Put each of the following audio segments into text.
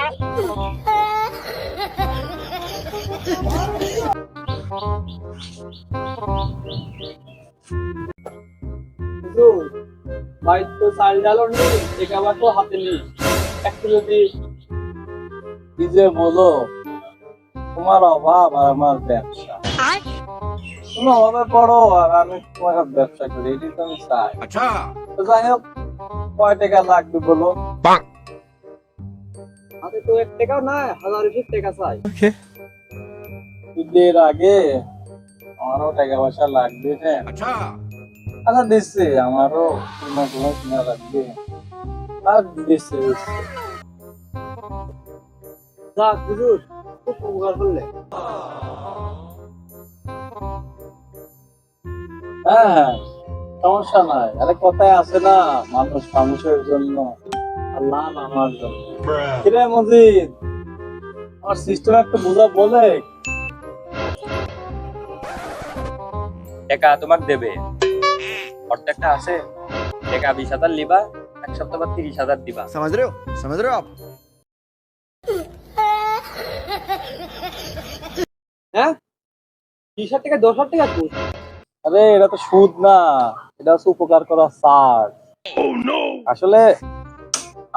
ভাই তো চাল ডালও নেই, টেকাবার তো হাতে নেই। একটু যদি কি যে বলো, তোমার অভাব আর আমার ব্যবসা। তুমি অভাবে পড়ো আর আমি তোমার ব্যবসা করি, এটাই তো আমি চাই। তো যাই হোক, কয় টাকা লাগবে বলো? হাতে তো 1 টাকাও নাই, 1000 টাকা চাই। ঈদের আগে আমারও টাকা পয়সা লাগবে। হ্যাঁ আচ্ছা দিচ্ছি, আমারও কোনো কিনা লাগবে। আর দিচ্ছি। যাক হুজুর, খুব উপকার করলে। হ্যাঁ সমস্যা নাই, আরে কথায় আছে না, মানুষ মানুষের জন্য, আল্লাহ আমার জন্য। কিরে মজিদ, আমার সিস্টেম একটু বুঝা বলে। টাকা তোমাকে দেবে, প্রত্যেকটা আছে। টাকা 20,000 লিবা, 1 সপ্তাহ বাদ 30,000 দিবা। समझ रहे हो, समझ रहे हो आप? হ্যাঁ 20,000 টাকা 10,000 টাকা তো। আরে এটা তো সুদ না, এটা হচ্ছে উপকার করা চার্জ। আসলে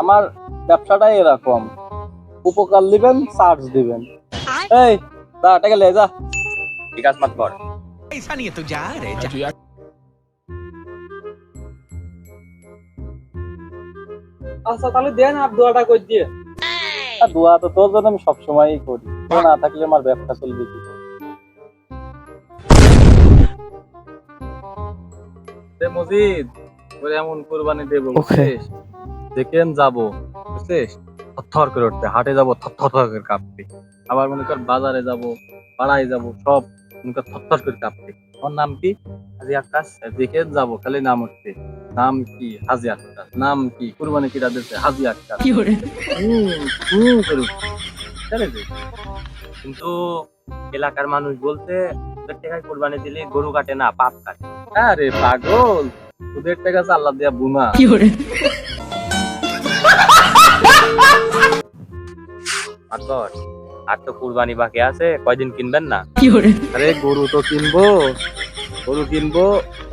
আমার ব্যবসাটাই এরকম, উপকার দিবেন চার্জ দিবেন। এই যা টাকা লে যা। ঠিক আছে মত কর। ऐसा नहीं है तो जा रे जा। আচ্ছা তাহলে দেন, আর দোয়াটা করে দিয়ে। আর দোয়া তো তোর জন্য আমি সবসময়ই করি, তো না থাকলে আমার ব্যবসা চলবে কি করে? মজিদ ওরে এমন কুরবানি দেবো বুঝছিস, দেখেন যাবো বুঝছিস, থর করে উঠতে, হাটে যাবো থর করে কাঁপতে, আবার মনে কর বাজারে যাবো, পাড়ায় যাবো, সব মনে কর থর করে কাঁপতে। আমার নাম কি? হাজি আক্কাস। দেখেন যাবো খালি নাম উঠতে, নাম কি? হাজি আক্কাস। নাম কি? কুরবানি কিরা দিচ্ছে? হাজি আক্কাস। করে উঠতে। জানে যে? কিন্তু এলাকার মানুষ বলতে ওদের টাকায় কোরবানি দিলে গরু কাটে না, পাপ কাটে। আরে পাগল, তোদের টাকা আল্লাহ দিয়া বুনা। মাতবর, আর তো কুরবানি বাকি আছে, কয়দিন কিনবেন না? আরে গরু তো কিনবো, গরু কিনবো,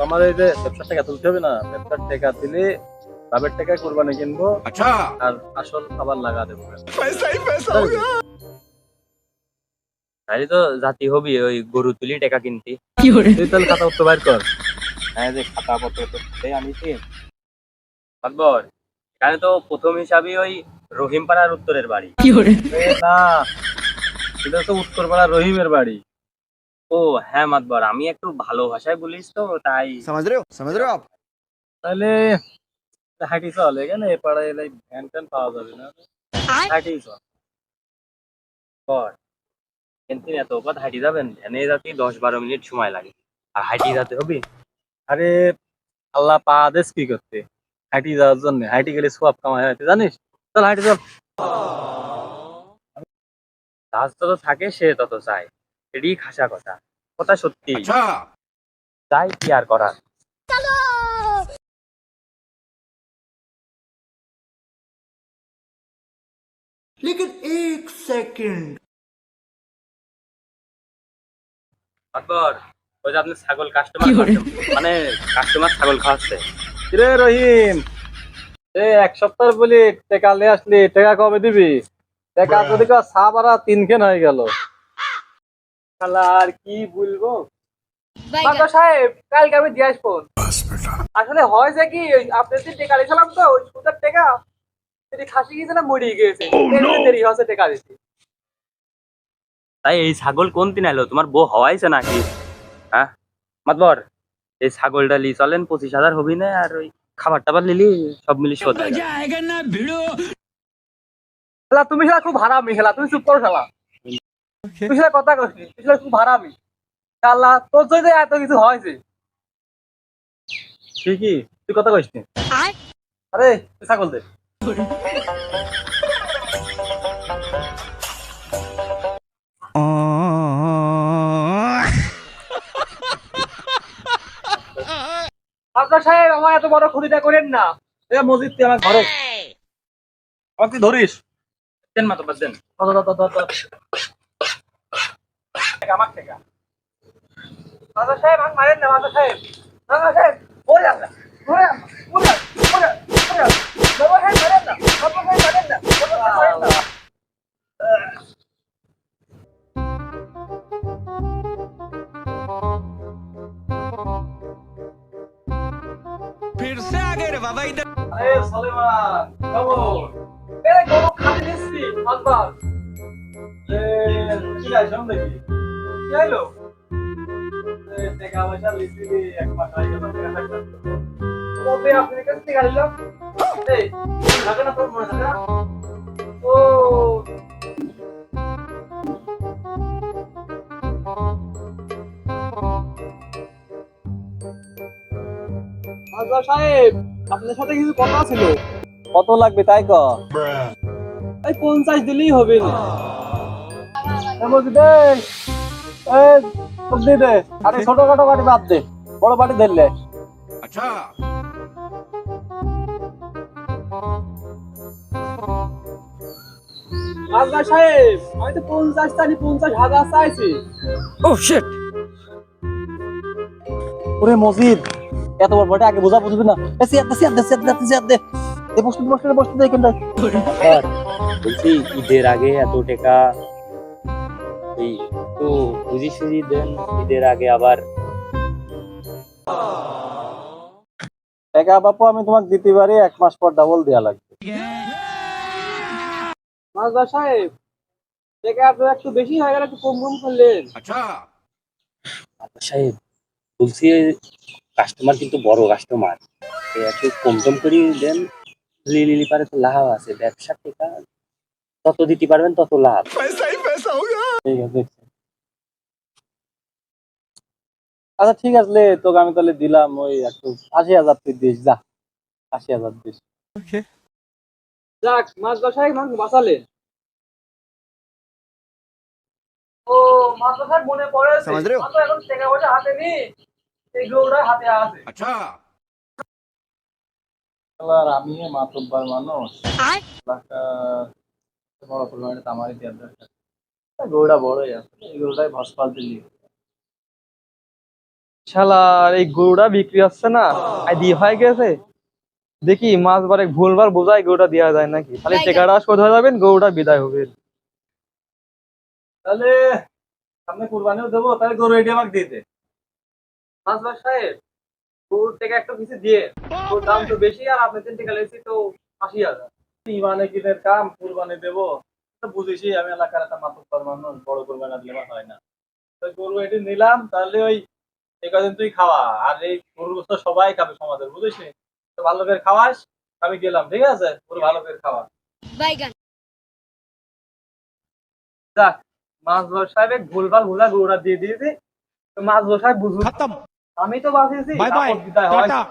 আমার এই যে ব্যবসার টাকা তুলতে হবে না, ব্যবসার টাকা দিলে বাবের টাকায় কোরবানি কিনবো, আর আসল খাবার লাগা দেবো। তাহলে তো জাতি হবি ওই গরু তুলি টাকা কিনতি। তুই তাহলে খাতা পত্র বাইর কর। হ্যাঁ যে খাতা পত্র তো আনিছি। মাতবর, এখানে তো প্রথম হিসাবে ওই রহিম পাড়ার উত্তরের বাড়ি। এ না, এটা তো উত্তরপাড়া রহিমের বাড়ি। ও হ্যাঁ মাতবর, আমি একটু ভালো ভাষায় বলিস তো তাই। समझ रहे हो आप? তাহলে হাঁটি চল, এখানে এ পাড়ায় এলে ভ্যান ট্যান পাওয়া যাবে না, হাঁটি চল। বর, কিন্তু এত পথ হাঁটি যাবেন, ভ্যানে যাতে 10-12 মিনিট সময় লাগে, আর হাঁটি যেতে হবে। আরে আল্লাহ পা আদেশ কি করতে, হাঁটি যাওয়ার জন্য, হাঁটি গেলে সব কামাই হয় তুই জানিস। চল হাঁটি চল। কাজ তত থাকে সে তত চায়, এটি খাসা কথা, কথা সত্যি। চাই কি আর করার। लेकिन एक सेकंड আকবর, ওই যে আপনি ছাগল কাস্টমার, মানে কাস্টমার ছাগল খাওয়াচ্ছে। কিরে রহিম, এক সপ্তাহ বলি টাকা নিয়ে আসলি, টাকা কবে দিবি? টাকা তো দেখো সাবারা 3 খেন হয়ে গেল। শালা আর কি বলবো। বাবা সাহেব, কালকে আমি দিয়ে আসবো। আসলে হয় যে কি, ওই আপনার যে টাকা দিয়েছিলাম তো, ওই সুদের টাকা সেটি খাসি গিয়েছে না মরিয়ে গিয়েছে, দেরি হচ্ছে টাকা দিতে। তাই এই ছাগল কোন দিন এলো, তোমার বউ হওয়াইছে নাকি? হ্যাঁ মাতবর, এই ছাগলটা লি চলেন 25,000 হবি না, আর ওই খাবার টাবার লিলি সব মিলি শোধ হয়ে যাবে। শালা তুমি শালা খুব হারামি, শালা তুমি চুপ করো শালা। তুই শালা কথা কইছিস, তুই শালা খুব হারামি। শালা তোর জন্য এত কিছু হয়েছে। ঠিকই, তুই কথা কইস নি। আরে তুই ছাগল দে। আপনার সাহেব আমার এত বড় ক্ষতিটা করেন না। এ মজিদ, তুই আমার ঘরে, আমাকে তুই ধরিস? দেন মাতব্বর দেন। আমার টেকা মাদ্দার সাহেব আমাকে মারেন না। মাদ্দার সাহেব, মাদ্দার সাহেব, ওরে আল্লাহ, ওরে আল্লাহ, ওরে আল্লাহ, ওরে আল্লাহ, ওরে আল্লাহ। মাদ্দার সাহেব মারেন না, মাদ্দার সাহেব মারেন না, মাদ্দার সাহেব মারেন না। फिर से आ गए रे बाबा इधर। আরে সলেমান, খবর? এই গরু খাতে দিচ্ছি, মাতবার। কি আইসম দেখি? কি আইলো? টাকা পয়সা লিখছি দি, এক মাস হয়ে গেল, টাকা থাকতো। কবে আপনার কাছে টাকা নিলাম? এই, মনে থাকে না তোর, মনে থাকে না? ও, মাদ্দার সাহেব, আপনার সাথে কিছু কথা ছিল। কত লাগবে তাই ক? এই 50 দিলেই হবে না। আরে ছোটখাটো বাটি বাদ দে, বড় বাটি ধরলে। अच्छा মাদ্দার সাহেব, আমি তো 50 চাইনি, 50,000 চাইছি। ওরে মজিদ, এত বড় বাটি আগে বোঝা বুঝবি না। বসতে দে কিন্তু। বলছি ঈদের আগে এত টাকা ওই একটু বুঝি সুঝি দেন, ঈদের আগে আবার টাকা বাপু আমি তোমাকে দিতে পারি, 1 মাস পর ডাবল দেয়া লাগবে। মাদ্দার সাহেব, টাকা আপনার একটু বেশি হয়ে গেল, একটু কম কম করলেন। अच्छा মাতব্বর সাহেব বলছি কাস্টমার কিন্তু বড় কাস্টমার, একটু কম টম করে দেন, লিলি পারে তো লাভ আছে, ব্যবসার টাকা তত দিতে পারবেন তত লাভ। पैसा ही पैसा होगा। ঠিক আছে। আচ্ছা ঠিক আছে, তোকে আমি তাহলে দিলাম ওই একটু 80,000 তুই দিস, যা 80,000 দিস। যাক, মাদ্দার সাহেব আমাকে বাঁচালেন। ও, মাদ্দার সাহেব মনে পড়েছে, समझ रहे हो? মাত্র এখন টাকা পয়সা হাতে নেই, এই গরুটা হাতে আছে। अच्छा আর আমি মাতব্বর মানুষ, টাকা বড় পরিমাণে আমারই দেওয়ার দরকার। গরুটা বড়ই আছে, এই গরুটাই ভসপাল দিলি। শালার এই গরুটা বিক্রি হচ্ছে না, আইডি হয়ে গেছে। দেখি মাছ বারে ভুলবার বোঝাই গরুটা দেওয়া যায় নাকি, তাহলে টাকাটা শোধ হয়ে যাবেন, গরুটা বিদায় হবে। তাহলে সামনে কুরবানিও দেবো, তাহলে গরু এটি আমাকে দিয়ে দে। মাছবার সাহেব, গরুর টাকা একটু কিছু দিয়ে, ওর দাম তো বেশি, আর আপনি 3 টাকা লেগেছি তো 80,000। ইমানে কিনের কাম, কুরবানি দেবো, তো বুঝিসই আমি এলাকার একটা মাতব্বর মানুষ, বড় কুরবানি না দিলে আমার হয় না। তো গরু এটি নিলাম, তাহলে ওই এই কদিন তুই খাওয়া, আর এই গরু তো সবাই খাবে সমাজের, বুঝিস নি? তো ভালো করে খাওয়াস, আমি গেলাম, ঠিক আছে? গরু ভালো করে খাওয়া। যাক, মাছবার সাহেব ভুলভাল ভুলা গরুটা দিয়ে দিয়েছি, তো মাছবার সাহেব বুঝুন, खत्म আমি তো বাঁচিয়েছি, बाय बाय তারপর বিদায় হয়। टाटा